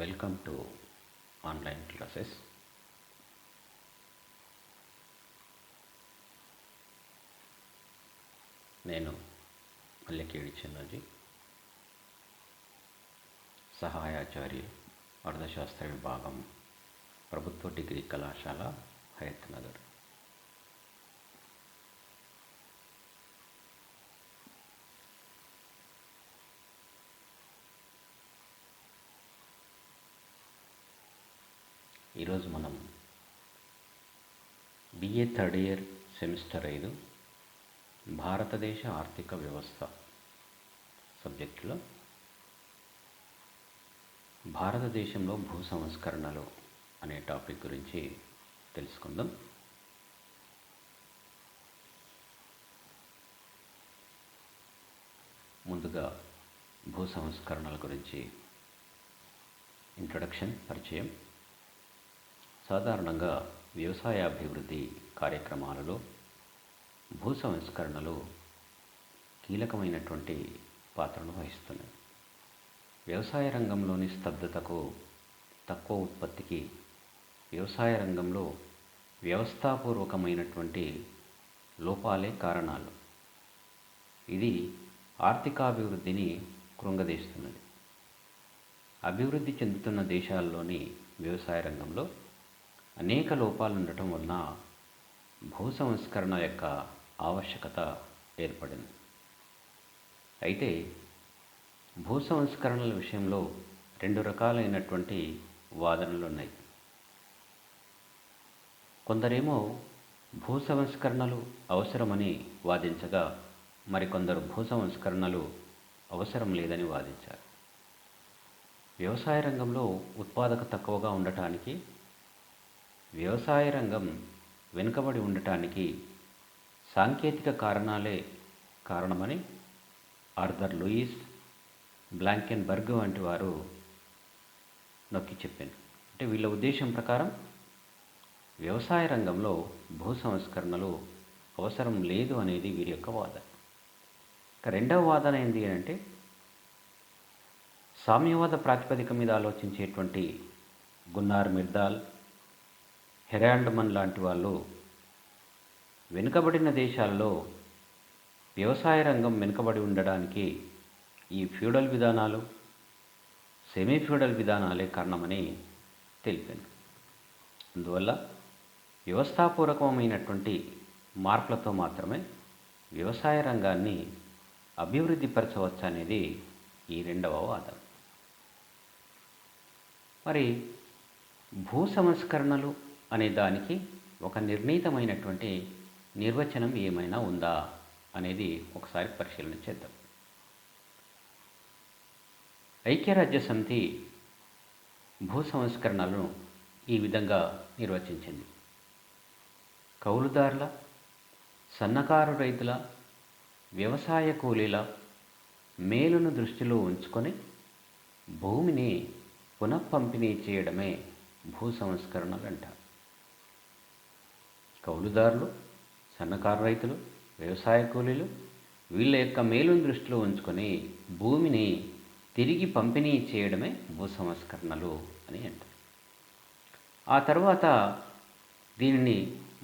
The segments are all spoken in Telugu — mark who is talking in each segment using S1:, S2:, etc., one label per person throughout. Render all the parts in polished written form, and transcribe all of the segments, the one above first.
S1: Welcome to online classes. నేను మల్లెకేడి చిన్నజీ, సహాయాచార్య, అర్థశాస్త్ర విభాగం, ప్రభుత్వ డిగ్రీ కళాశాల, హయత్ నగర్. ఈరోజు మనం బిఏ థర్డ్ ఇయర్ సెమిస్టర్ 5 భారతదేశ ఆర్థిక వ్యవస్థ సబ్జెక్టులో భారతదేశంలో భూ సంస్కరణలు అనే టాపిక్ గురించి తెలుసుకుందాం. ముందుగా భూ సంస్కరణల గురించి ఇంట్రడక్షన్, పరిచయం. సాధారణంగా వ్యవసాయ అభివృద్ధి కార్యక్రమాలలో భూ సంస్కరణలు కీలకమైనటువంటి పాత్రను వహిస్తున్నాయి. వ్యవసాయ రంగంలోని స్తబ్దతకు, తక్కువ ఉత్పత్తికి వ్యవసాయ రంగంలో వ్యవస్థాపూర్వకమైనటువంటి లోపాలే కారణాలు. ఇది ఆర్థికాభివృద్ధిని కృంగదీస్తున్నది. అభివృద్ధి చెందుతున్న దేశాల్లోని వ్యవసాయ రంగంలో అనేక లోపాలు ఉండటం వలన భూ సంస్కరణ యొక్క ఆవశ్యకత ఏర్పడింది. అయితే భూ సంస్కరణల విషయంలో 2 రకాలైనటువంటి వాదనలు ఉన్నాయి. కొందరేమో భూ సంస్కరణలు అవసరమని వాదించగా, మరికొందరు భూ సంస్కరణలు అవసరం లేదని వాదించారు. వ్యవసాయ రంగంలో ఉత్పాదక తక్కువగా ఉండటానికి, వ్యవసాయ రంగం వెనుకబడి ఉండటానికి సాంకేతిక కారణాలే కారణమని ఆర్థర్ లూయిస్, బ్లాంకెన్బర్గ్ వంటి వారు నొక్కి చెప్పారు. అంటే వీళ్ళ ఉద్దేశం ప్రకారం వ్యవసాయ రంగంలో భూ సంస్కరణలు అవసరం లేదు అనేది వీరి యొక్క వాదన. రెండవ వాదన ఏంటి అంటే, సామ్యవాద ప్రాతిపదిక మీద ఆలోచించేటువంటి గున్నార్ మిర్దాల్, హెరాల్డ్మన్ లాంటి వాళ్ళు వెనుకబడిన దేశాల్లో వ్యవసాయ రంగం వెనుకబడి ఉండడానికి ఈ ఫ్యూడల్ విధానాలు, సెమీ ఫ్యూడల్ విధానాలే కారణమని తెలిపారు. అందువల్ల వ్యవస్థాపూర్వకమైనటువంటి మార్పులతో మాత్రమే వ్యవసాయ రంగాన్ని అభివృద్ధి పరచవచ్చు అనేది ఈ రెండవ వాదన. మరి భూ సంస్కరణలు అనే దానికి ఒక నిర్ణీతమైనటువంటి నిర్వచనం ఏమైనా ఉందా అనేది ఒకసారి పరిశీలన చేద్దాం. ఐక్యరాజ్య సమితి భూ సంస్కరణలను ఈ విధంగా నిర్వచించింది. కౌలుదారుల, సన్నకారు రైతుల, వ్యవసాయ కూలీల మేలును దృష్టిలో ఉంచుకొని భూమిని పునఃపంపిణీ చేయడమే భూ సంస్కరణలు అంటారు. కౌలుదారులు, సన్నకారు రైతులు, వ్యవసాయ కూలీలు వీళ్ళ యొక్క మేలును దృష్టిలో ఉంచుకొని భూమిని తిరిగి పంపిణీ చేయడమే భూ సంస్కరణలు అని అంటారు. ఆ తర్వాత దీనిని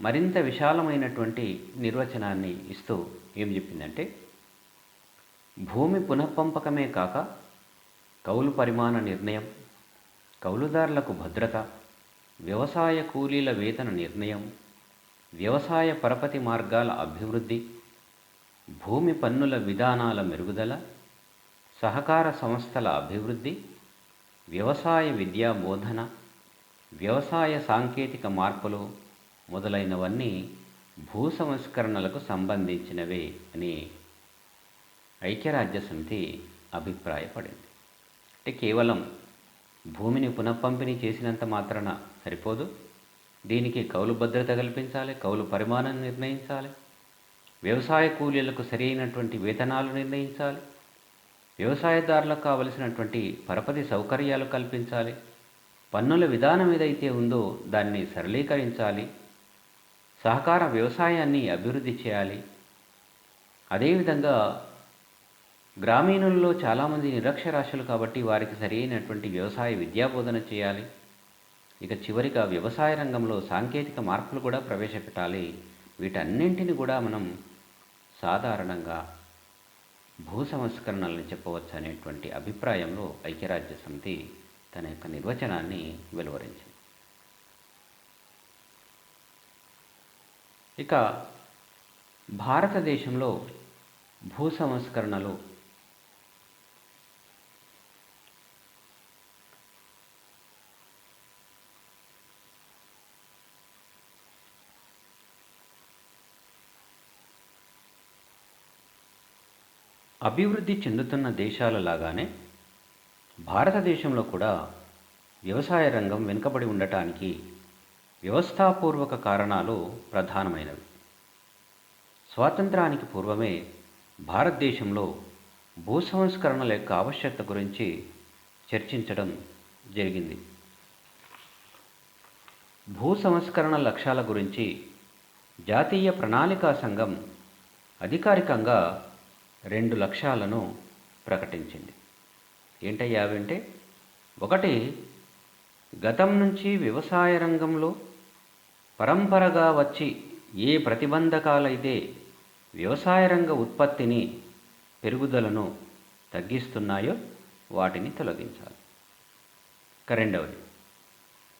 S1: మరింత విశాలమైనటువంటి నిర్వచనాన్ని ఇస్తూ ఏం చెప్పిందంటే, భూమి పునఃపంపకమే కాక కౌలు పరిమాణ నిర్ణయం, కౌలుదారులకు భద్రత, వ్యవసాయ కూలీల వేతన నిర్ణయం, వ్యవసాయ పరపతి మార్గాల అభివృద్ధి, భూమి పన్నుల విధానాల మెరుగుదల, సహకార సంస్థల అభివృద్ధి, వ్యవసాయ విద్యా బోధన, వ్యవసాయ సాంకేతిక మార్పులు మొదలైనవన్నీ భూ సంస్కరణలకు సంబంధించినవే అని ఐక్యరాజ్య సమితి అభిప్రాయపడింది. అంటే కేవలం భూమిని పునఃపంపిణీ చేసినంత మాత్రాన సరిపోదు, దీనికి కౌలు భద్రత కల్పించాలి, కౌలు పరిమాణం నిర్ణయించాలి, వ్యవసాయ కూలీలకు సరైనటువంటి వేతనాలు నిర్ణయించాలి, వ్యవసాయదారులకు కావలసినటువంటి పరపతి సౌకర్యాలు కల్పించాలి, పన్నుల విధానం ఏదైతే ఉందో దాన్ని సరళీకరించాలి, సహకార వ్యవసాయాన్ని అభివృద్ధి చేయాలి, అదేవిధంగా గ్రామీణుల్లో చాలామంది నిరక్షరాస్యులు కాబట్టి వారికి సరైనటువంటి వ్యవసాయ విద్యాబోధన చేయాలి. ఇక చివరిగా వ్యవసాయ రంగంలో సాంకేతిక మార్పులు కూడా ప్రవేశపెట్టాలి. వీటన్నింటిని కూడా మనం సాధారణంగా భూ సంస్కరణలని చెప్పవచ్చు అనేటువంటి అభిప్రాయంలో ఐక్యరాజ్య సమితి తన యొక్క నిర్వచనాన్ని వెలువరించింది. ఇక భారతదేశంలో భూ సంస్కరణలు అభివృద్ధి చెందుతున్న దేశాల లాగానే భారతదేశంలో కూడా వ్యవసాయ రంగం వెనుకబడి ఉండటానికి వ్యవస్థాపూర్వక కారణాలు ప్రధానమైనవి. స్వాతంత్రానికి పూర్వమే భారతదేశంలో భూ సంస్కరణల యొక్క ఆవశ్యకత గురించి చర్చించడం జరిగింది. భూ సంస్కరణ లక్ష్యాల గురించి జాతీయ ప్రణాళికా సంఘం అధికారికంగా 2 లక్ష్యాలను ప్రకటించింది. ఏంటయ్యా అవంటే, ఒకటి, గతం నుంచి వ్యవసాయ రంగంలో పరంపరగా వచ్చి ఏ ప్రతిబంధకాలైతే వ్యవసాయ రంగ ఉత్పత్తిని పెరుగుదలను తగ్గిస్తున్నాయో వాటిని తొలగించాలి. ఇక రెండవది,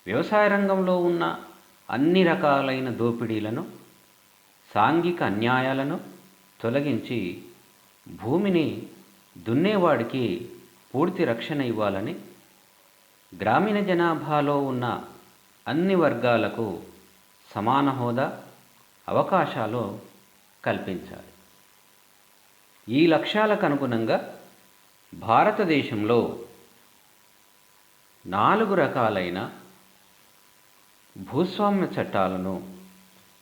S1: వ్యవసాయ రంగంలో ఉన్న అన్ని రకాలైన దోపిడీలను, సాంఘిక అన్యాయాలను తొలగించి భూమిని దున్నేవాడికి పూర్తి రక్షణ ఇవ్వాలని, గ్రామీణ జనాభాలో ఉన్న అన్ని వర్గాలకు సమాన హోదా, అవకాశాలు కల్పించాలి. ఈ లక్ష్యాలకు అనుగుణంగా భారతదేశంలో 4 రకాలైన భూస్వామ్య చట్టాలను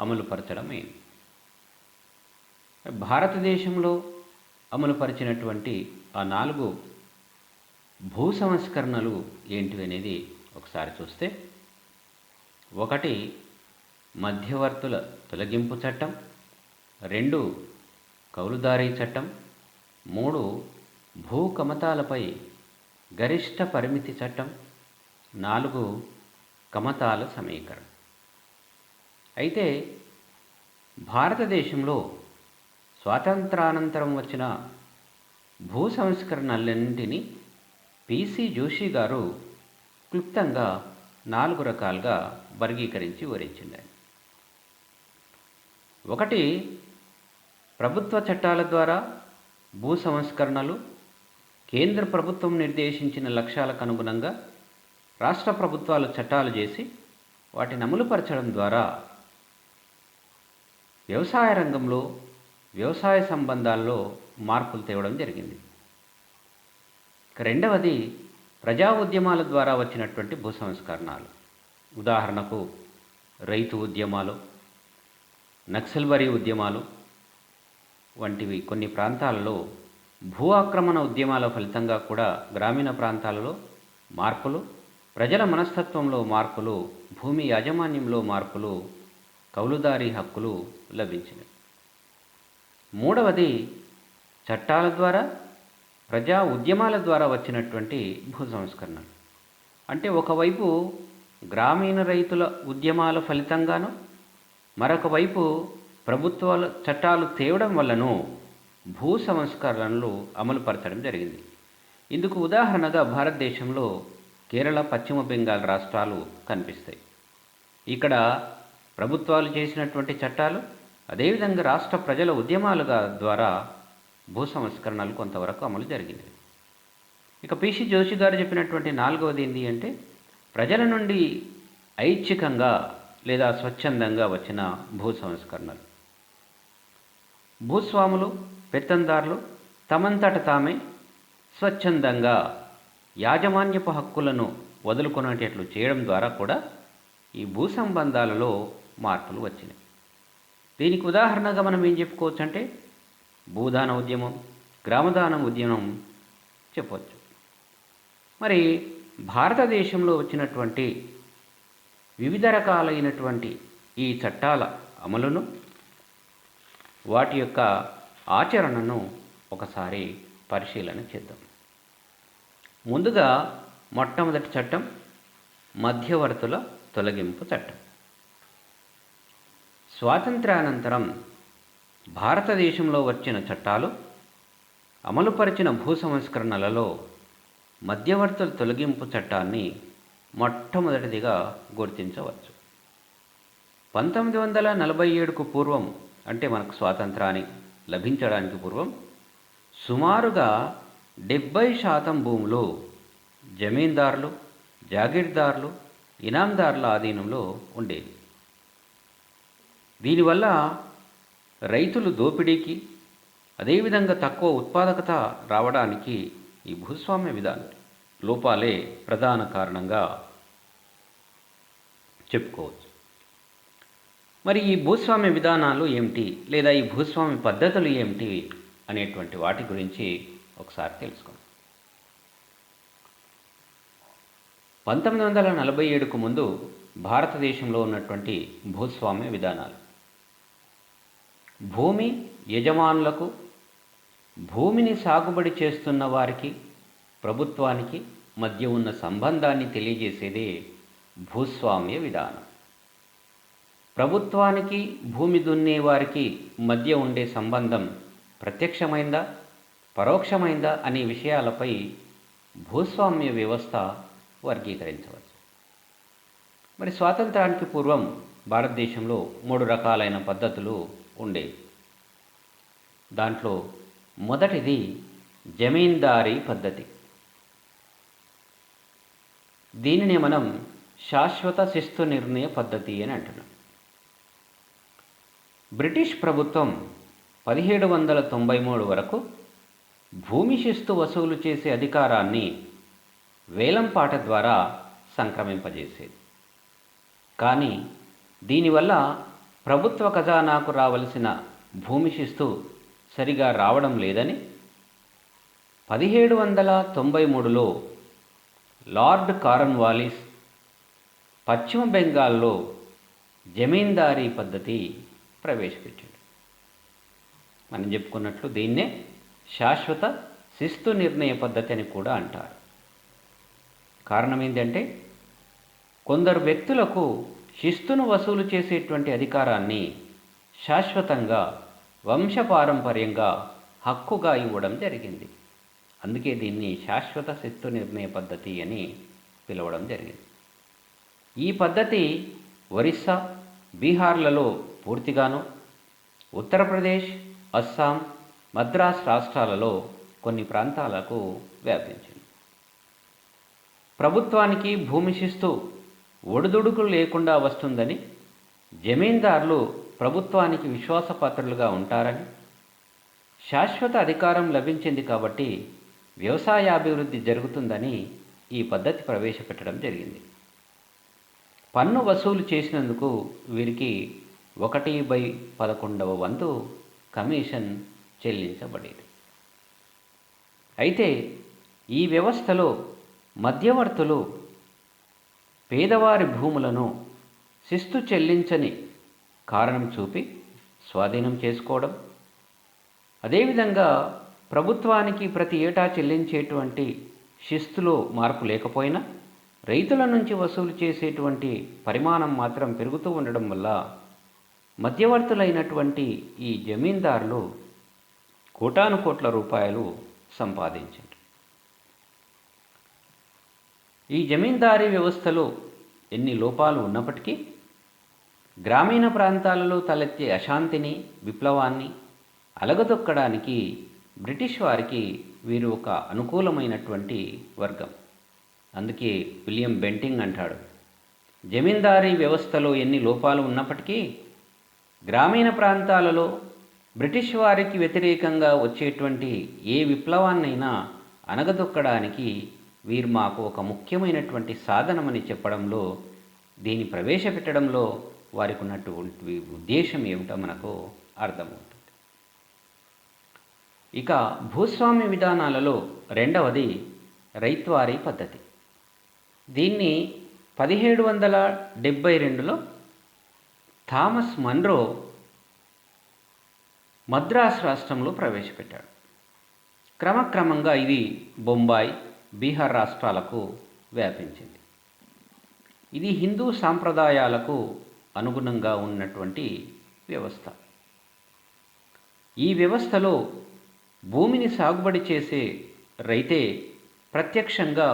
S1: అమలుపరచడమైంది. భారతదేశంలో అమలుపరిచినటువంటి ఆ 4 భూ సంస్కరణలు ఏంటివి అనేది ఒకసారి చూస్తే, 1, మధ్యవర్తుల తొలగింపు చట్టం, 2, కౌలుదారీ చట్టం, 3, భూ కమతాలపై గరిష్ట పరిమితి చట్టం, 4, కమతాల సమీకరణ. అయితే భారతదేశంలో స్వాతంత్రానంతరం వచ్చిన భూ సంస్కరణలన్నింటినీ పిసి జోషి గారు క్లుప్తంగా 4 రకాలుగా వర్గీకరించి వివరించింది. 1, ప్రభుత్వ చట్టాల ద్వారా భూ సంస్కరణలు కేంద్ర ప్రభుత్వం నిర్దేశించిన లక్ష్యాలకు అనుగుణంగా రాష్ట్ర ప్రభుత్వాలు చట్టాలు చేసి వాటిని అమలుపరచడం ద్వారా వ్యవసాయ రంగంలో వ్యవసాయ సంబంధాల్లో మార్పులు తేవడం జరిగింది. రెండవది, ప్రజా ఉద్యమాల ద్వారా వచ్చినటువంటి భూ సంస్కరణలు. ఉదాహరణకు రైతు ఉద్యమాలు, నక్సల్బరీ ఉద్యమాలు వంటివి కొన్ని ప్రాంతాలలో భూ ఆక్రమణ ఉద్యమాల ఫలితంగా కూడా గ్రామీణ ప్రాంతాలలో మార్పులు, ప్రజల మనస్తత్వంలో మార్పులు, భూమి యాజమాన్యంలో మార్పులు, కౌలుదారీ హక్కులు లభించినవి. మూడవది, చట్టాల ద్వారా ప్రజా ఉద్యమాల ద్వారా వచ్చినటువంటి భూ సంస్కరణలు. అంటే ఒకవైపు గ్రామీణ రైతుల ఉద్యమాల ఫలితంగాను, మరొక వైపు ప్రభుత్వాల చట్టాలు తేవడం వల్లను భూ సంస్కరణలు అమలుపరచడం జరిగింది. ఇందుకు ఉదాహరణగా భారతదేశంలో కేరళ, పశ్చిమ బెంగాల్ రాష్ట్రాలు కనిపిస్తాయి. ఇక్కడ ప్రభుత్వాలు చేసినటువంటి చట్టాలు, అదేవిధంగా రాష్ట్ర ప్రజల ఉద్యమాలుగా ద్వారా భూ సంస్కరణలు కొంతవరకు అమలు జరిగింది. ఇక పిసి జోషి గారు చెప్పినటువంటి 4వది ఏంటి అంటే, ప్రజల నుండి ఐచ్ఛికంగా లేదా స్వచ్ఛందంగా వచ్చిన భూ సంస్కరణలు. భూస్వాములు, పెత్తందారులు తమంతట తామే స్వచ్ఛందంగా యాజమాన్యపు హక్కులను వదులుకునేటట్లు చేయడం ద్వారా కూడా ఈ భూ సంబంధాలలో మార్పులు వచ్చినాయి. దీనికి ఉదాహరణగా మనం ఏం చెప్పుకోవచ్చు అంటే, భూదాన ఉద్యమం, గ్రామదాన ఉద్యమం చెప్పవచ్చు. మరి భారతదేశంలో వచ్చినటువంటి వివిధ రకాలైనటువంటి ఈ చట్టాల అమలును, వాటి యొక్క ఆచరణను ఒకసారి పరిశీలన చేద్దాం. ముందుగా మొట్టమొదటి చట్టం మధ్యవర్తుల తొలగింపు చట్టం. స్వాతంత్ర్యానంతరం భారతదేశంలో వచ్చిన చట్టాలు అమలుపరిచిన భూ సంస్కరణలలో మధ్యవర్తుల తొలగింపు చట్టాన్ని మొట్టమొదటిదిగా గుర్తించవచ్చు. 1947కు పూర్వం, అంటే మనకు స్వాతంత్రాన్ని లభించడానికి పూర్వం, సుమారుగా 70% భూములు జమీందారులు, జాగీర్దారులు, ఇనాందారుల ఆధీనంలో ఉండేవి. దీనివల్ల రైతులు దోపిడీకి, అదేవిధంగా తక్కువ ఉత్పాదకత రావడానికి ఈ భూస్వామ్య విధానం లోపాలే ప్రధాన కారణంగా చెప్పుకోవచ్చు. మరి ఈ భూస్వామ్య విధానాలు ఏమిటి, లేదా ఈ భూస్వామ్య పద్ధతులు ఏమిటి అనేటువంటి వాటి గురించి ఒకసారి తెలుసుకుందాం. 1947కు ముందు భారతదేశంలో ఉన్నటువంటి భూస్వామ్య విధానాలు: భూమి యజమానులకు, భూమిని సాగుబడి చేస్తున్న వారికి, ప్రభుత్వానికి మధ్య ఉన్న సంబంధాన్ని తెలియజేసేదే భూస్వామ్య విధానం. ప్రభుత్వానికి భూమి దున్నే వారికి మధ్య ఉండే సంబంధం ప్రత్యక్షమైందా, పరోక్షమైందా అనే విషయాలపై భూస్వామ్య వ్యవస్థ వర్గీకరించవచ్చు. మరి స్వాతంత్రానికి పూర్వం భారతదేశంలో 3 రకాలైన పద్ధతులు ఉండేవి. దాంట్లో మొదటిది జమీందారీ పద్ధతి. దీనిని మనం శాశ్వత శిస్తు నిర్ణయ పద్ధతి అని అంటున్నాం. బ్రిటిష్ ప్రభుత్వం 1793 వరకు భూమి శిస్తు వసూలు చేసే అధికారాన్ని వేలంపాట ద్వారా సంక్రమింపజేసేది. కానీ దీనివల్ల ప్రభుత్వ ఖజానాకు రావలసిన భూమి శిస్తు సరిగా రావడం లేదని 1793లో లార్డ్ కార్న్వాలిస్ పశ్చిమ బెంగాల్లో జమీందారీ పద్ధతి ప్రవేశపెట్టాడు. మనం చెప్పుకున్నట్లు దీన్నే శాశ్వత శిస్తు నిర్ణయ పద్ధతి అని కూడా అంటారు. కారణం ఏంటంటే, కొందరు వ్యక్తులకు శిస్తును వసూలు చేసేటువంటి అధికారాన్ని శాశ్వతంగా, వంశపారంపర్యంగా హక్కుగా ఇవ్వడం జరిగింది. అందుకే దీన్ని శాశ్వత శిస్తు నిర్ణయ పద్ధతి అని పిలవడం జరిగింది. ఈ పద్ధతి ఒరిస్సా, బీహార్లలో పూర్తిగాను, ఉత్తరప్రదేశ్, అస్సాం, మద్రాస్ రాష్ట్రాలలో కొన్ని ప్రాంతాలకు వ్యాపించింది. ప్రభుత్వానికి భూమి శిస్తు ఒడిదుడుకులు లేకుండా వస్తుందని, జమీందారులు ప్రభుత్వానికి విశ్వాసపాత్రులుగా ఉంటారని, శాశ్వత అధికారం లభించింది కాబట్టి వ్యవసాయాభివృద్ధి జరుగుతుందని ఈ పద్ధతి ప్రవేశపెట్టడం జరిగింది. పన్ను వసూలు చేసినందుకు వీరికి 1/11వ వంతు కమిషన్ చెల్లించబడేది. అయితే ఈ వ్యవస్థలో మధ్యవర్తులు పేదవారి భూములను శిస్తు చెల్లించని కారణం చూపి స్వాధీనం చేసుకోవడం, అదేవిధంగా ప్రభుత్వానికి ప్రతి ఏటా చెల్లించేటువంటి శిస్తులో మార్పు లేకపోయినా రైతుల నుంచి వసూలు చేసేటువంటి పరిమాణం మాత్రం పెరుగుతూ ఉండడం వల్ల మధ్యవర్తులైనటువంటి ఈ జమీందారులు కోటాను కోట్ల రూపాయలు సంపాదించారు. ఈ జమీందారీ వ్యవస్థలో ఎన్ని లోపాలు ఉన్నప్పటికీ గ్రామీణ ప్రాంతాలలో తలెత్తే అశాంతిని, విప్లవాన్ని అలగదొక్కడానికి బ్రిటిష్ వారికి వీరు ఒక అనుకూలమైనటువంటి వర్గం. అందుకే విలియం బెంటింగ్ అంటాడు, జమీందారీ వ్యవస్థలో ఎన్ని లోపాలు ఉన్నప్పటికీ గ్రామీణ ప్రాంతాలలో బ్రిటిష్ వారికి వ్యతిరేకంగా వచ్చేటువంటి ఏ విప్లవాన్నైనా అణగదొక్కడానికి వీరు మాకు ఒక ముఖ్యమైనటువంటి సాధనమని చెప్పడంలో, దీన్ని ప్రవేశపెట్టడంలో వారికి ఉన్నటువంటి ఉద్దేశం ఏమిటో మనకు అర్థమవుతుంది. ఇక భూస్వామ్య విధానాలలో రెండవది రైత్వారీ పద్ధతి. దీన్ని 1772లో థామస్ మన్రో మద్రాస్ రాష్ట్రంలో ప్రవేశపెట్టాడు. క్రమక్రమంగా ఇది బొంబాయి, బీహార్ రాష్ట్రాలకు వ్యాపించింది. ఇది హిందూ సాంప్రదాయాలకు అనుగుణంగా ఉన్నటువంటి వ్యవస్థ. ఈ వ్యవస్థలో భూమిని సాగుబడి చేసే రైతే ప్రత్యక్షంగా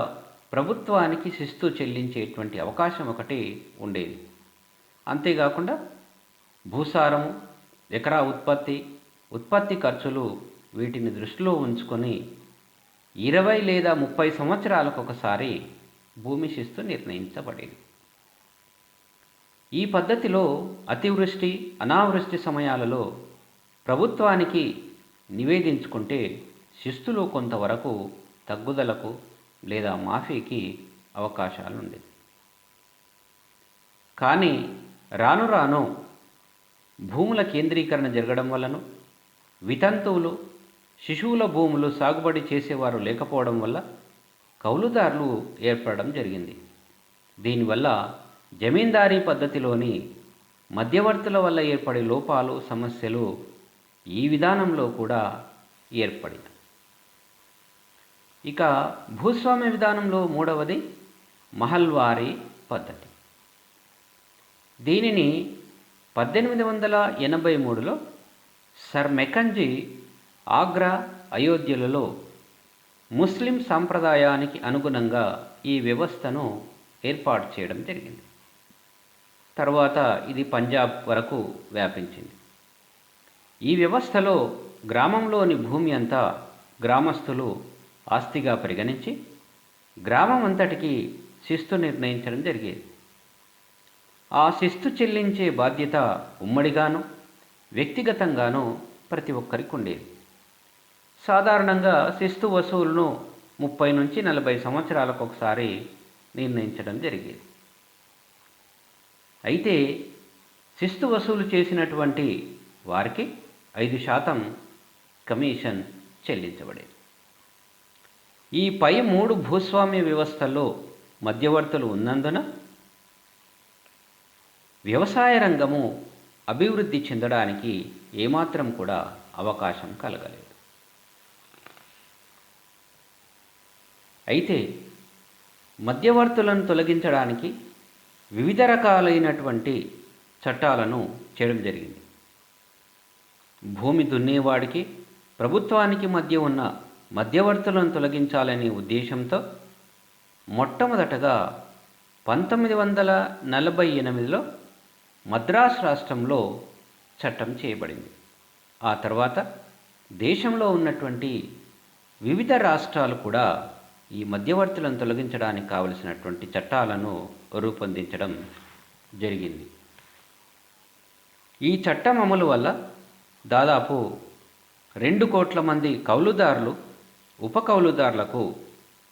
S1: ప్రభుత్వానికి శిస్తు చెల్లించేటువంటి అవకాశం ఒకటి ఉండేది. అంతేకాకుండా భూసారము, ఎకరా ఉత్పత్తి ఖర్చులు వీటిని దృష్టిలో ఉంచుకొని 20 లేదా 30 సంవత్సరాలకు ఒకసారి భూమి శిస్తు నిర్ణయించబడేది. ఈ పద్ధతిలో అతివృష్టి, అనావృష్టి సమయాలలో ప్రభుత్వానికి నివేదించుకుంటే శిస్తులో కొంతవరకు తగ్గుదలకు లేదా మాఫీకి అవకాశాలు ఉండేవి. కానీ రాను రాను భూముల కేంద్రీకరణ జరగడం వలన వితంతువులు, శిశువుల భూములు సాగుబడి చేసేవారు లేకపోవడం వల్ల కౌలుదారులు ఏర్పడడం జరిగింది. దీనివల్ల జమీందారీ పద్ధతిలోని మధ్యవర్తుల వల్ల ఏర్పడే లోపాలు, సమస్యలు ఈ విధానంలో కూడా ఏర్పడింది. ఇక భూస్వామ్య విధానంలో మూడవది మహల్వారీ పద్ధతి. దీనిని 1883లో సర్ మెకంజీ ఆగ్రా, అయోధ్యలలో ముస్లిం సాంప్రదాయానికి అనుగుణంగా ఈ వ్యవస్థను ఏర్పాటు చేయడం జరిగింది. తర్వాత ఇది పంజాబ్ వరకు వ్యాపించింది. ఈ వ్యవస్థలో గ్రామంలోని భూమి అంతా గ్రామస్తులు ఆస్తిగా పరిగణించి గ్రామం అంతటికి శిస్తు నిర్ణయించడం జరిగేది. ఆ శిస్తు చెల్లించే బాధ్యత ఉమ్మడిగాను, వ్యక్తిగతంగాను ప్రతి ఒక్కరికి ఉండేది. సాధారణంగా శిస్తు వసూలును 30 నుంచి 40 సంవత్సరాలకు ఒకసారి నిర్ణయించడం జరిగేది. అయితే శిస్తు వసూలు చేసినటువంటి వారికి 5% కమిషన్ చెల్లించబడేది. ఈ పై 3 భూస్వామ్య వ్యవస్థల్లో మధ్యవర్తులు ఉన్నందున వ్యవసాయ రంగము అభివృద్ధి చెందడానికి ఏమాత్రం కూడా అవకాశం కలగలేదు. అయితే మధ్యవర్తులను తొలగించడానికి వివిధ రకాలైనటువంటి చట్టాలను చేయడం జరిగింది. భూమి దున్నేవాడికి ప్రభుత్వానికి మధ్య ఉన్న మధ్యవర్తులను తొలగించాలనే ఉద్దేశంతో మొట్టమొదటగా 1948లో మద్రాసు రాష్ట్రంలో చట్టం చేయబడింది. ఆ తర్వాత దేశంలో ఉన్నటువంటి వివిధ రాష్ట్రాలు కూడా ఈ మధ్యవర్తులను తొలగించడానికి కావలసినటువంటి చట్టాలను రూపొందించడం జరిగింది. ఈ చట్టం అమలు వల్ల దాదాపు 2 కోట్ల మంది కౌలుదారులు, ఉప కౌలుదారులకు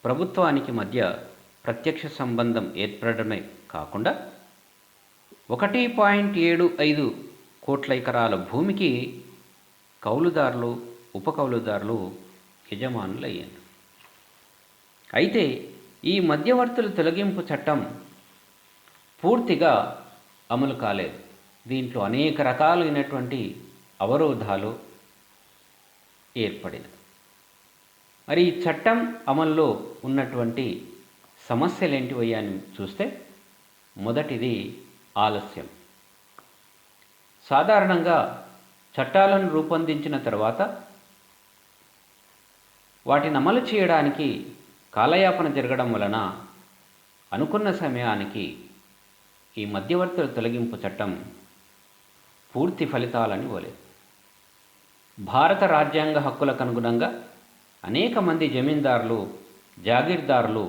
S1: ప్రభుత్వానికి మధ్య ప్రత్యక్ష సంబంధం ఏర్పడమే కాకుండా 1.75 కోట్ల ఎకరాల భూమికి కౌలుదారులు, ఉప కౌలుదారులు యజమానులయ్యారు. అయితే ఈ మధ్యవర్తుల తొలగింపు చట్టం పూర్తిగా అమలు కాలేదు. దీంట్లో అనేక రకాలైనటువంటి అవరోధాలు ఏర్పడిన. మరి ఈ చట్టం అమల్లో ఉన్నటువంటి సమస్యలు ఏంటివయ్యా అని చూస్తే మొదటిది ఆలస్యం. సాధారణంగా చట్టాలను రూపొందించిన తర్వాత వాటిని అమలు చేయడానికి కాలయాపన జరగడం వలన అనుకున్న సమయానికి ఈ మధ్యవర్తుల తొలగింపు చట్టం పూర్తి ఫలితాలని ఇవ్వలేదు. భారత రాజ్యాంగ హక్కులకు అనుగుణంగా అనేక మంది జమీందారులు, జాగీర్దారులు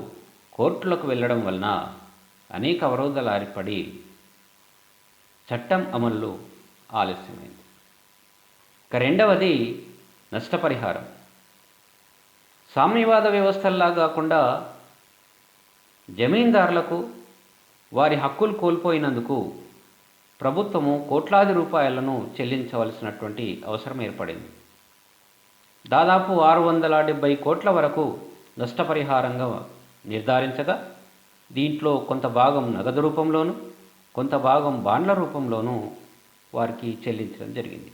S1: కోర్టులకు వెళ్ళడం వలన అనేక అవరోధాలు ఏర్పడి చట్టం అమలు ఆలస్యమైంది. ఇక రెండవది నష్టపరిహారం. సామ్యవాద వ్యవస్థల్లా కాకుండా జమీందారులకు వారి హక్కులు కోల్పోయినందుకు ప్రభుత్వము కోట్లాది రూపాయలను చెల్లించవలసినటువంటి అవసరం ఏర్పడింది. దాదాపు 670 కోట్ల వరకు నష్టపరిహారంగా నిర్ధారించగా దీంట్లో కొంత భాగం నగదు రూపంలోను, కొంత భాగం బాండ్ల రూపంలోనూ వారికి చెల్లించడం జరిగింది.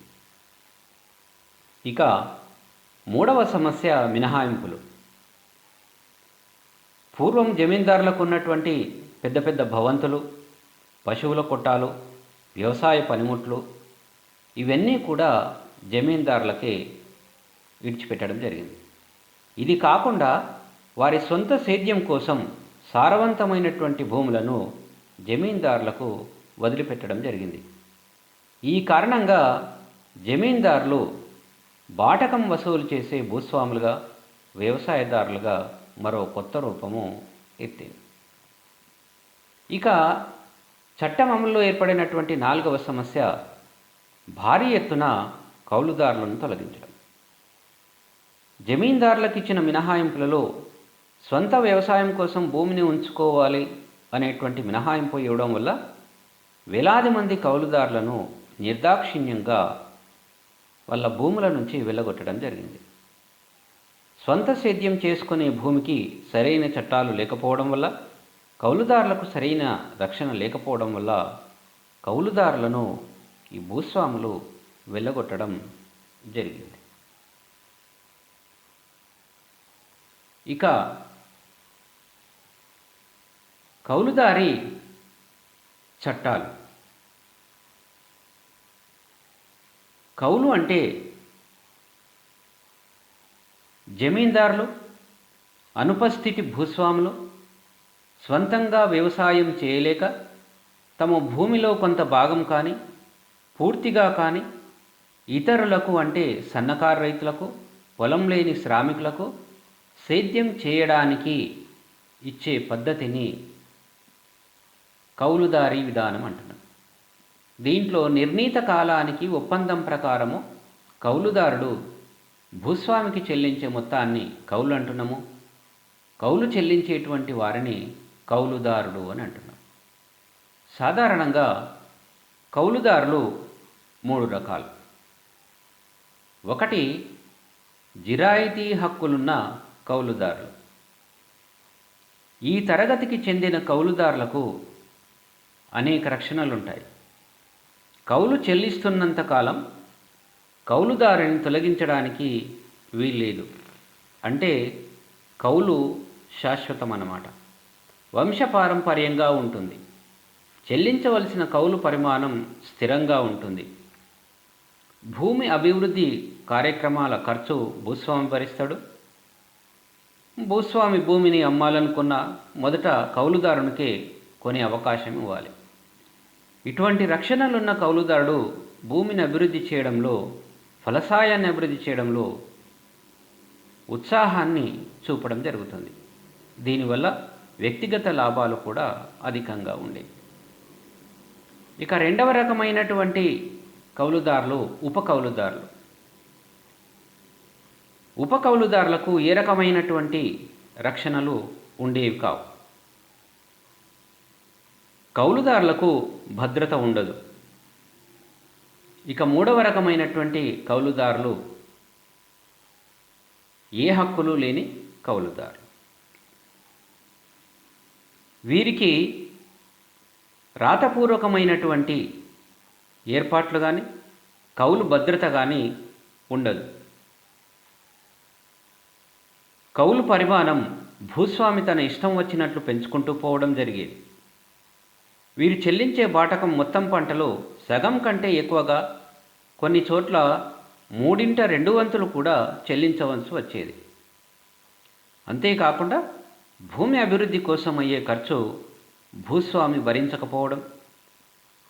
S1: ఇక మూడవ సమస్య మినహాయింపులు. పూర్వం జమీందారులకు ఉన్నటువంటి పెద్ద పెద్ద భవంతులు, పశువుల కొట్టాలు, వ్యవసాయ పనిముట్లు ఇవన్నీ కూడా జమీందారులకే విడిచిపెట్టడం జరిగింది. ఇది కాకుండా వారి సొంత సేద్యం కోసం సారవంతమైనటువంటి భూములను జమీందారులకు వదిలిపెట్టడం జరిగింది. ఈ కారణంగా జమీందారులు బాటకం వసూలు చేసే భూస్వాములుగా, వ్యవసాయదారులుగా మరో కొత్త రూపము ఎత్తింది. ఇక చట్టం అమల్లో ఏర్పడినటువంటి నాలుగవ సమస్య భారీ ఎత్తున కౌలుదారులను తొలగించడం. జమీందారులకు ఇచ్చిన మినహాయింపులలో స్వంత వ్యవసాయం కోసం భూమిని ఉంచుకోవాలి అనేటువంటి మినహాయింపు ఇవ్వడం వల్ల వేలాది మంది కౌలుదారులను నిర్దాక్షిణ్యంగా వాళ్ళ భూముల నుంచి వెళ్ళగొట్టడం జరిగింది. స్వంత సేద్యం చేసుకునే భూమికి సరైన చట్టాలు లేకపోవడం వల్ల, కౌలుదారులకు సరైన రక్షణ లేకపోవడం వల్ల కౌలుదారులను ఈ భూస్వాములు వెళ్ళగొట్టడం జరిగింది. ఇక కౌలుదారి చట్టాలు. కౌలు అంటే జమీందారులు, అనుపస్థితి భూస్వాములు స్వంతంగా వ్యవసాయం చేయలేక తమ భూమిలో కొంత భాగం కానీ పూర్తిగా కానీ ఇతరులకు అంటే సన్నకారు రైతులకు, పొలం లేని శ్రామికులకు సేద్యం చేయడానికి ఇచ్చే పద్ధతిని కౌలుదారీ విధానం అంటున్నాం. దీంట్లో నిర్ణీత కాలానికి ఒప్పందం ప్రకారము కౌలుదారుడు భూస్వామికి చెల్లించే మొత్తాన్ని కౌలు అంటున్నాము. కౌలు చెల్లించేటువంటి వారిని కౌలుదారుడు అని అంటున్నాం. సాధారణంగా కౌలుదారులు మూడు రకాలు. ఒకటి జిరాయితీ హక్కులున్న కౌలుదారులు. ఈ తరగతికి చెందిన కౌలుదారులకు అనేక రక్షణలుంటాయి. కౌలు చెల్లిస్తున్నంత కాలం కౌలుదారుని తొలగించడానికి వీల్లేదు. అంటే కౌలు శాశ్వతం అన్నమాట, వంశపారంపర్యంగా ఉంటుంది. చెల్లించవలసిన కౌలు పరిమాణం స్థిరంగా ఉంటుంది. భూమి అభివృద్ధి కార్యక్రమాల ఖర్చు భూస్వామి భరిస్తాడు. భూస్వామి భూమిని అమ్మాలనుకున్న మొదట కౌలుదారునికే కొనే అవకాశం ఇవ్వాలి. ఇటువంటి రక్షణలున్న కౌలుదారుడు భూమిని అభివృద్ధి చేయడంలో, ఫలసాయాన్ని అభివృద్ధి చేయడంలో ఉత్సాహాన్ని చూపడం జరుగుతుంది. దీనివల్ల వ్యక్తిగత లాభాలు కూడా అధికంగా ఉండేవి. ఇక రెండవ రకమైనటువంటి కౌలుదారులు ఉపకౌలుదారులు. ఉపకౌలుదారులకు ఏ రకమైనటువంటి రక్షణలు ఉండేవి కావు. కౌలుదారులకు భద్రత ఉండదు. ఇక మూడవ రకమైనటువంటి కౌలుదారులు ఏ హక్కులు లేని కౌలుదారులు. వీరికి రాతపూర్వకమైనటువంటి ఏర్పాట్లు కానీ కౌలు భద్రత కానీ ఉండదు. కౌలు పరిమాణం భూస్వామి తన ఇష్టం వచ్చినట్లు పెంచుకుంటూ పోవడం జరిగేది. వీరు చెల్లించే బాటకం మొత్తం పంటలో సగం కంటే ఎక్కువగా, కొన్ని చోట్ల 3/2 కూడా చెల్లించవలసి వచ్చేది. అంతేకాకుండా భూమి అభివృద్ధి కోసం అయ్యే ఖర్చు భూస్వామి భరించకపోవడం.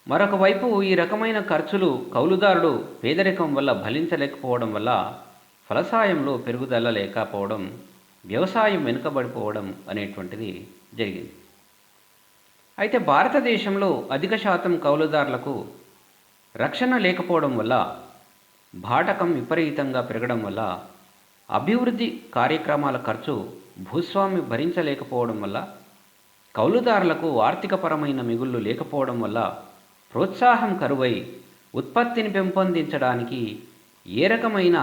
S1: మరొక వైపు ఈ రకమైన ఖర్చులు కౌలుదారుడు పేదరికం వల్ల భరించలేకపోవడం వల్ల ఫలసాయంలో పెరుగుదల లేకపోవడం, వ్యవసాయం వెనుకబడిపోవడం అనేటువంటిది జరిగింది. అయితే భారతదేశంలో అధిక శాతం కౌలుదారులకు రక్షణ లేకపోవడం వల్ల, బాటకం విపరీతంగా పెరగడం వల్ల, అభివృద్ధి కార్యక్రమాల ఖర్చు భూస్వామి భరించలేకపోవడం వల్ల, కౌలుదారులకు ఆర్థికపరమైన మిగుళ్ళు లేకపోవడం వల్ల ప్రోత్సాహం కరువై ఉత్పత్తిని పెంపొందించడానికి ఏ రకమైన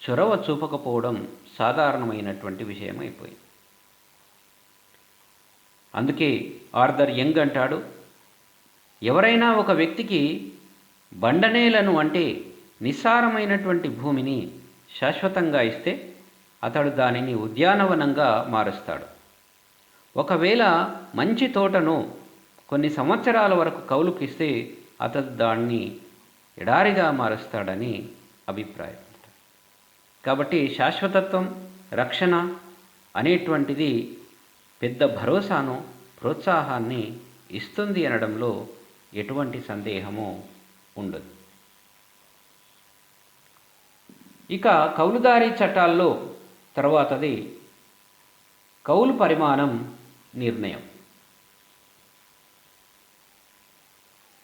S1: చొరవ చూపకపోవడం సాధారణమైనటువంటి విషయం అయిపోయింది. అందుకే ఆర్థర్ యంగ్ అంటాడు, ఎవరైనా ఒక వ్యక్తికి బండనేలను అంటే నిస్సారమైనటువంటి భూమిని శాశ్వతంగా ఇస్తే అతడు దానిని ఉద్యానవనంగా మారుస్తాడు. ఒకవేళ మంచి తోటను కొన్ని సంవత్సరాల వరకు కౌలుకి ఇస్తే అతడు దాన్ని ఎడారిగా మారుస్తాడని అభిప్రాయం. కాబట్టి శాశ్వతత్వం, రక్షణ అనేటువంటిది పెద్ద భరోసాను, ప్రోత్సాహాన్ని ఇస్తుంది అనడంలో ఎటువంటి సందేహము ఉండదు. ఇక కౌలుదారీ చట్టాల్లో తర్వాతది కౌలు పరిమాణం నిర్ణయం.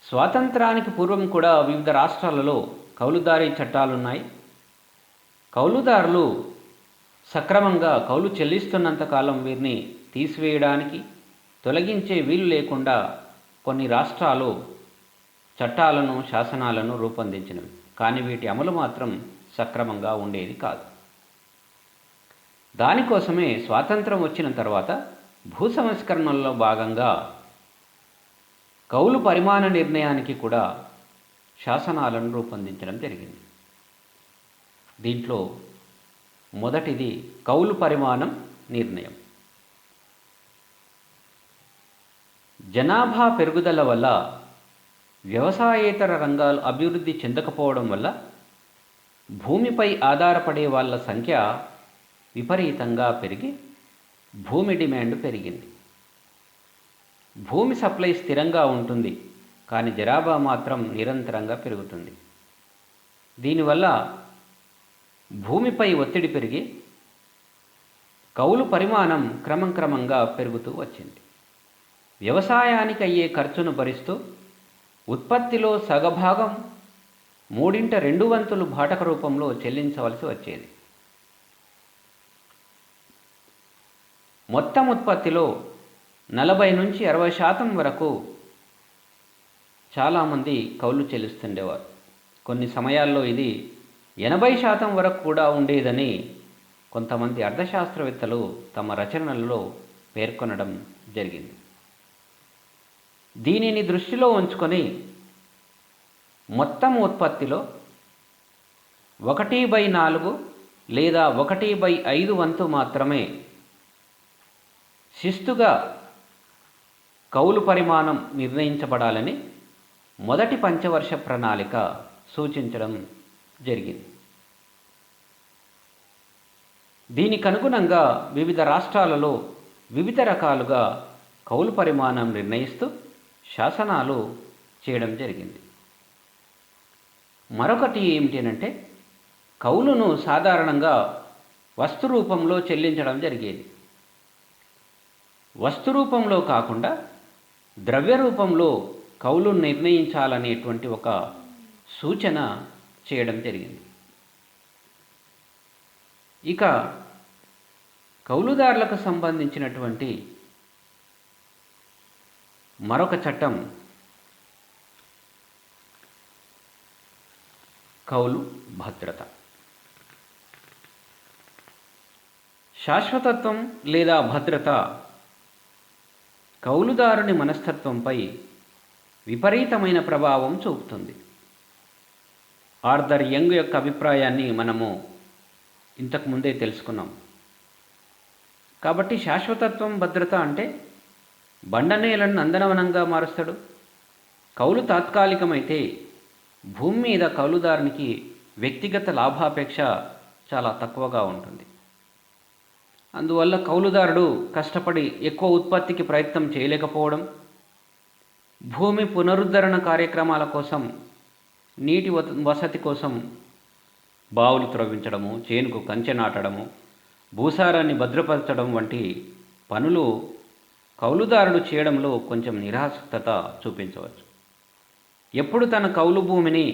S1: స్వాతంత్రానికి పూర్వం కూడా వివిధ రాష్ట్రాలలో కౌలుదారీ చట్టాలున్నాయి. కౌలుదారులు సక్రమంగా కౌలు చెల్లిస్తున్నంత కాలం వీరిని తీసివేయడానికి, తొలగించే వీలు లేకుండా కొన్ని రాష్ట్రాలు చట్టాలను, శాసనాలను రూపొందించినవి. కానీ వీటి అమలు మాత్రం సక్రమంగా ఉండేది కాదు. దానికోసమే స్వాతంత్రం వచ్చిన తర్వాత భూ సంస్కరణల్లో భాగంగా కౌలు పరిమాణ నిర్ణయానికి కూడా శాసనాలను రూపొందించడం జరిగింది. దీంట్లో మొదటిది కౌలు పరిమాణం నిర్ణయం. జనాభా పెరుగుదల వల్ల వ్యవసాయేతర రంగాలు అభివృద్ధి చెందకపోవడం వల్ల భూమిపై ఆధారపడే వాళ్ళ సంఖ్య విపరీతంగా పెరిగి భూమి డిమాండ్ పెరిగింది. భూమి సప్లై స్థిరంగా ఉంటుంది, కానీ జనాభా మాత్రం నిరంతరంగా పెరుగుతుంది. దీనివల్ల భూమిపై ఒత్తిడి పెరిగి కౌలు పరిమాణం క్రమంగా పెరుగుతూ వచ్చింది. వ్యవసాయానికి అయ్యే ఖర్చును భరిస్తూ ఉత్పత్తిలో సగభాగం 3/2 బాటక రూపంలో చెల్లించవలసి వచ్చేది. మొత్తం ఉత్పత్తిలో 40-60% వరకు చాలామంది కౌలు చెల్లిస్తుండేవారు. కొన్ని సమయాల్లో ఇది 80% వరకు కూడా ఉండేదని కొంతమంది అర్థశాస్త్రవేత్తలు తమ రచనలలో పేర్కొనడం జరిగింది. దీనిని దృష్టిలో ఉంచుకొని మొత్తం ఉత్పత్తిలో 1/4 లేదా 1/5 వంతు మాత్రమే శిస్తుగా కౌలు పరిమాణం నిర్ణయించబడాలని మొదటి పంచవర్ష ప్రణాళిక సూచించడం జరిగింది. దీనికి అనుగుణంగా వివిధ రాష్ట్రాలలో వివిధ రకాలుగా కౌలు పరిమాణం నిర్ణయిస్తూ శాసనాలు చేయడం జరిగింది. మరొకటి ఏమిటంటే కౌలును సాధారణంగా వస్తు రూపంలో చెల్లించడం జరిగేది. వస్తు రూపంలో కాకుండా ద్రవ్య రూపంలో కౌలు నిర్ణయించాలనేటువంటి ఒక సూచన చేయడం జరిగింది. ఇక కౌలుదారులకు సంబంధించినటువంటి మరొక చట్టం కౌలు భద్రత. శాశ్వతత్వం లేదా భద్రత కౌలుదారుని మనస్తత్వంపై విపరీతమైన ప్రభావం చూపుతుంది. ఆర్థర్ యంగ్ యొక్క అభిప్రాయాన్ని మనము ఇంతకుముందే తెలుసుకున్నాం. కాబట్టి శాశ్వతత్వం, భద్రత అంటే బండనేలను నందనవనంగా మారుస్తాడు. కౌలు తాత్కాలికమైతే భూమి మీద కౌలుదారునికి వ్యక్తిగత లాభాపేక్ష చాలా తక్కువగా ఉంటుంది. అందువల్ల కౌలుదారుడు కష్టపడి ఎక్కువ ఉత్పత్తికి ప్రయత్నం చేయలేకపోవడం, భూమి పునరుద్ధరణ కార్యక్రమాల కోసం, నీటి వసతి కోసం బావులు త్రవ్వించడము, చేనుకు కంచె నాటడము, భూసారాన్ని భద్రపరచడం వంటి పనులు కౌలుదారుడు చేయడంలో కొంచెం నిరాసక్తత చూపించవచ్చు. ఎప్పుడు తన కౌలు భూమిని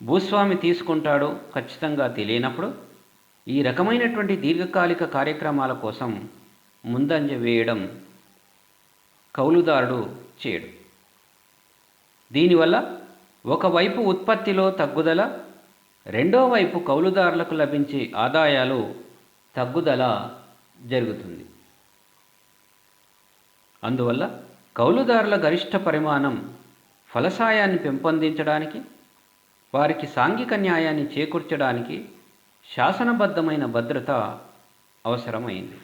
S1: భూస్వామి తీసుకుంటాడో ఖచ్చితంగా తెలియనప్పుడు ఈ రకమైనటువంటి దీర్ఘకాలిక కార్యక్రమాల కోసం ముందంజ వేయడం కౌలుదారుడు చేయడు. దీనివల్ల ఒకవైపు ఉత్పత్తిలో తగ్గుదల, రెండో వైపు కౌలుదారులకు లభించే ఆదాయాలు తగ్గుదల జరుగుతుంది. అందువల్ల కౌలుదారుల గరిష్ట పరిమాణం ఫలసాయాన్ని పెంపొందించడానికి, వారికి సాంఘిక న్యాయాన్ని చేకూర్చడానికి శాసనబద్ధమైన భద్రత అవసరమైంది.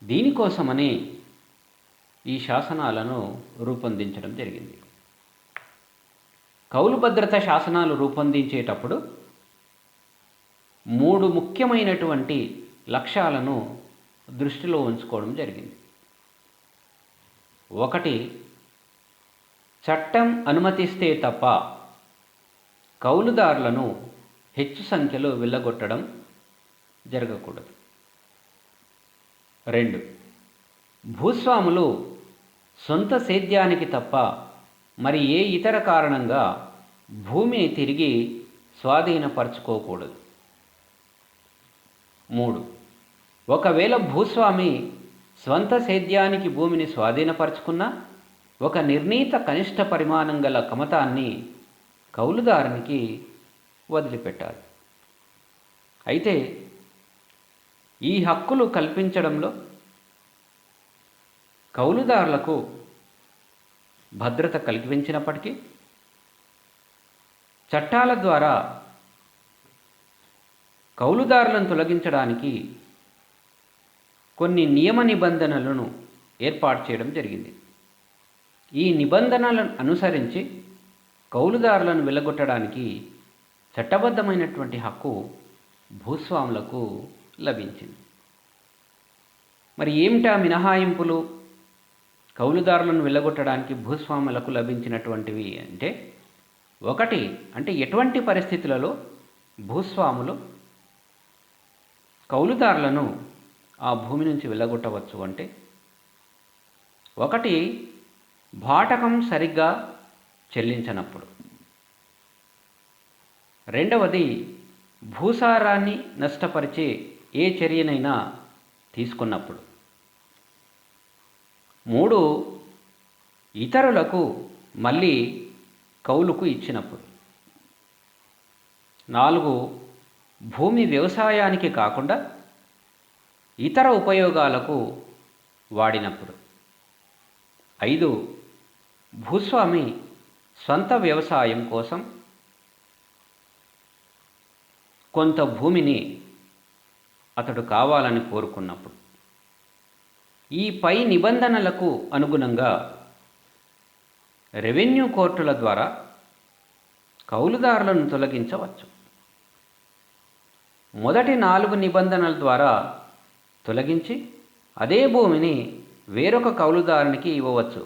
S1: దీనికోసమని ఈ శాసనాలను రూపొందించడం జరిగింది. కౌలు భద్రత శాసనాలు రూపొందించేటప్పుడు 3 ముఖ్యమైనటువంటి లక్ష్యాలను దృష్టిలో ఉంచుకోవడం జరిగింది. 1, చట్టం అనుమతిస్తే తప్ప కౌలుదారులను హెచ్చు సంఖ్యలో వెళ్ళగొట్టడం జరగకూడదు. 2, భూస్వాములు సొంత సేద్యానికి తప్ప మరి ఏ ఇతర కారణంగా భూమిని తిరిగి స్వాధీనపరచుకోకూడదు. 3, ఒకవేళ భూస్వామి స్వంత సేద్యానికి భూమిని స్వాధీనపరచుకున్నా ఒక నిర్ణీత కనిష్ట పరిమాణం గల కమతాన్ని కౌలుదారునికి వదిలిపెట్టాలి. అయితే ఈ హక్కులు కల్పించడంలో కౌలుదారులకు భద్రత కల్పించినప్పటికీ చట్టాల ద్వారా కౌలుదారులను తొలగించడానికి కొన్ని నియమ నిబంధనలను ఏర్పాటు చేయడం జరిగింది. ఈ నిబంధనలను అనుసరించి కౌలుదారులను వెళ్ళగొట్టడానికి చట్టబద్ధమైనటువంటి హక్కు భూస్వాములకు లభించింది. మరి ఏమిటా మినహాయింపులు కౌలుదారులను వెళ్ళగొట్టడానికి భూస్వాములకు లభించినటువంటివి అంటే 1, అంటే ఎటువంటి పరిస్థితులలో భూస్వాములు కౌలుదారులను ఆ భూమి నుంచి వెళ్ళగొట్టవచ్చు అంటే 1, బాటకం సరిగ్గా చెల్లించనప్పుడు. 2, భూసారాన్ని నష్టపరిచే ఏ చర్యనైనా తీసుకున్నప్పుడు. 3, ఇతరులకు మళ్ళీ కౌలుకు ఇచ్చినప్పుడు. 4, భూమి వ్యవసాయానికి కాకుండా ఇతర ఉపయోగాలకు వాడినప్పుడు. 5, భూస్వామి స్వంత వ్యవసాయం కోసం కొంత భూమిని అతడు కావాలని కోరుకున్నప్పుడు. ఈ పై నిబంధనలకు అనుగుణంగా రెవెన్యూ కోర్టుల ద్వారా కౌలుదారులను తొలగించవచ్చు. మొదటి 4 నిబంధనల ద్వారా తొలగించి అదే భూమిని వేరొక కౌలుదారునికి ఇవ్వవచ్చు.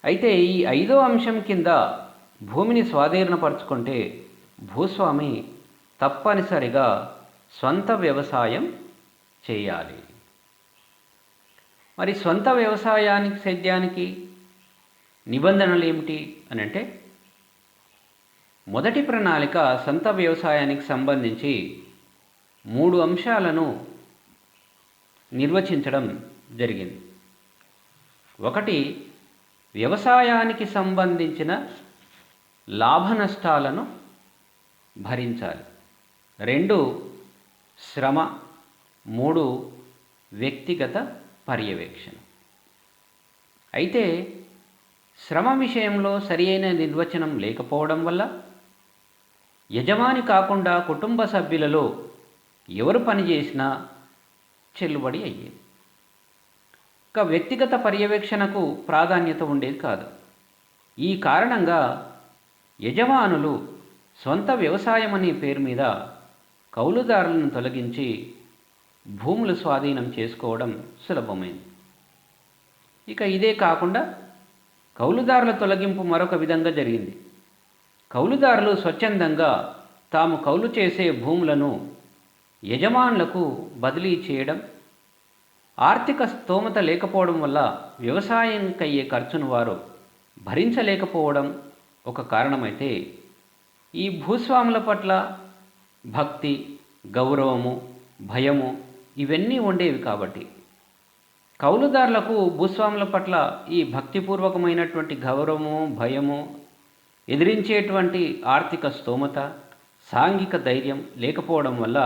S1: అయితే ఈ 5వ అంశం కింద భూమిని స్వాధీనపరచుకుంటే భూస్వామి తప్పనిసరిగా స్వంత వ్యవసాయం చేయాలి. మరి స్వంత వ్యవసాయానికి సేద్యానికి నిబంధనలు ఏమిటి అని అంటే మొదటి ప్రణాళిక సొంత వ్యవసాయానికి సంబంధించి 3 అంశాలను నిర్వచించడం జరిగింది. 1, వ్యవసాయానికి సంబంధించిన లాభ నష్టాలను భరించాలి. 2, శ్రమ. 3, వ్యక్తిగత పర్యవేక్షణ. అయితే శ్రమ విషయంలో సరియైన నిర్వచనం లేకపోవడం వల్ల యజమాని కాకుండా కుటుంబ సభ్యులలో ఎవరు పనిచేసినా చెల్లుబడి అయ్యేది. ఇక వ్యక్తిగత పర్యవేక్షణకు ప్రాధాన్యత ఉండేది కాదు. ఈ కారణంగా యజమానులు స్వంత వ్యవసాయం అనే పేరు మీద కౌలుదారులను తొలగించి భూములు స్వాధీనం చేసుకోవడం సులభమైంది. ఇక ఇదే కాకుండా కౌలుదారుల తొలగింపు మరొక విధంగా జరిగింది. కౌలుదారులు స్వచ్ఛందంగా తాము కౌలు చేసే భూములను యజమానులకు బదిలీ చేయడం, ఆర్థిక స్తోమత లేకపోవడం వల్ల వ్యవసాయానికి అయ్యే ఖర్చును వారు భరించలేకపోవడం ఒక కారణమైతే, ఈ భూస్వాముల పట్ల భక్తి, గౌరవము, భయము ఇవన్నీ ఉండేవి కాబట్టి కౌలుదారులకు భూస్వాముల పట్ల ఈ భక్తిపూర్వకమైనటువంటి గౌరవము, భయము, ఎదిరించేటువంటి ఆర్థిక స్తోమత, సాంఘిక ధైర్యం లేకపోవడం వల్ల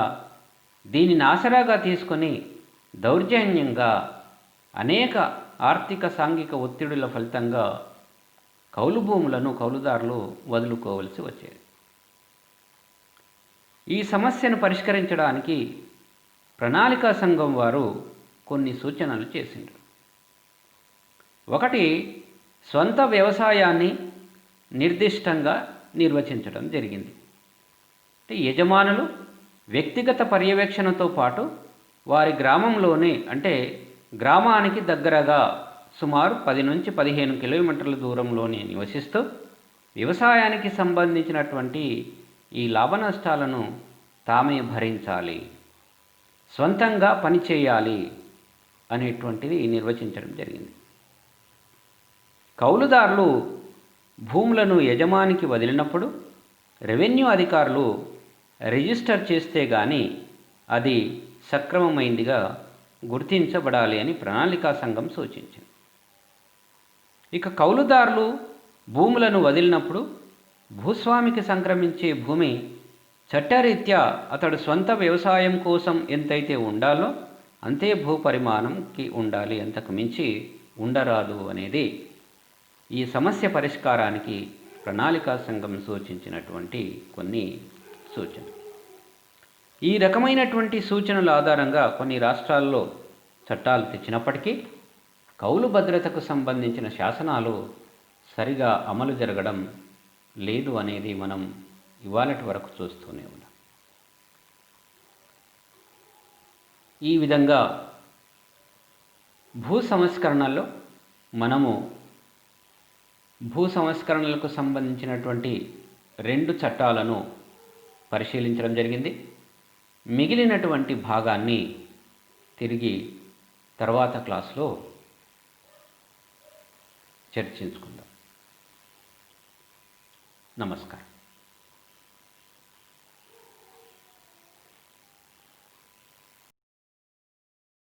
S1: దీనిని ఆసరాగా తీసుకొని దౌర్జన్యంగా అనేక ఆర్థిక సాంఘిక ఒత్తిడుల ఫలితంగా కౌలు భూములను కౌలుదారులు వదులుకోవలసి వచ్చేది. ఈ సమస్యను పరిష్కరించడానికి ప్రణాళికా సంఘం వారు కొన్ని సూచనలు చేసిండ్రు. ఒకటి, స్వంత వ్యవసాయాన్ని నిర్దిష్టంగా నిర్వచించడం జరిగింది. అంటే యజమానులు వ్యక్తిగత పర్యవేక్షణతో పాటు వారి గ్రామంలోనే, అంటే గ్రామానికి దగ్గరగా సుమారు 10 నుంచి 15 కిలోమీటర్ల దూరంలోనే నివసిస్తూ వ్యవసాయానికి సంబంధించినటువంటి ఈ లాభ నష్టాలను తామే భరించాలి, స్వంతంగా పనిచేయాలి అనేటువంటిది నిర్వచించడం జరిగింది. కౌలుదారులు భూములను యజమానికి వదిలినప్పుడు రెవెన్యూ అధికారులు రిజిస్టర్ చేస్తే గాని అది సక్రమమైందిగా గుర్తించబడాలి అని ప్రణాళికా సంఘం సూచించింది. ఇక కౌలుదారులు భూములను వదిలినప్పుడు భూస్వామికి సంక్రమించే భూమి చట్టరీత్యా అతడు స్వంత వ్యవసాయం కోసం ఎంతైతే ఉండాలో అంతే భూ పరిమాణంకి ఉండాలి, అంతకు మించి ఉండరాదు అనేది ఈ సమస్య పరిష్కారానికి ప్రణాళికా సంఘం సూచించినటువంటి కొన్ని సూచనలు. ఈ రకమైనటువంటి సూచనల ఆధారంగా కొన్ని రాష్ట్రాల్లో చట్టాలు తెచ్చినప్పటికీ కౌలు భద్రతకు సంబంధించిన శాసనాలు సరిగా అమలు జరగడం లేదు అనేది మనం ఇవాళటి వరకు చూస్తూనే ఉన్నాం. ఈ విధంగా భూ సంస్కరణలో మనము భూ సంస్కరణలకు సంబంధించినటువంటి 2 చట్టాలను పరిశీలించడం జరిగింది. మిగిలినటువంటి భాగాన్ని తిరిగి తర్వాత క్లాస్లో చర్చించుకుందాం. నమస్కారం.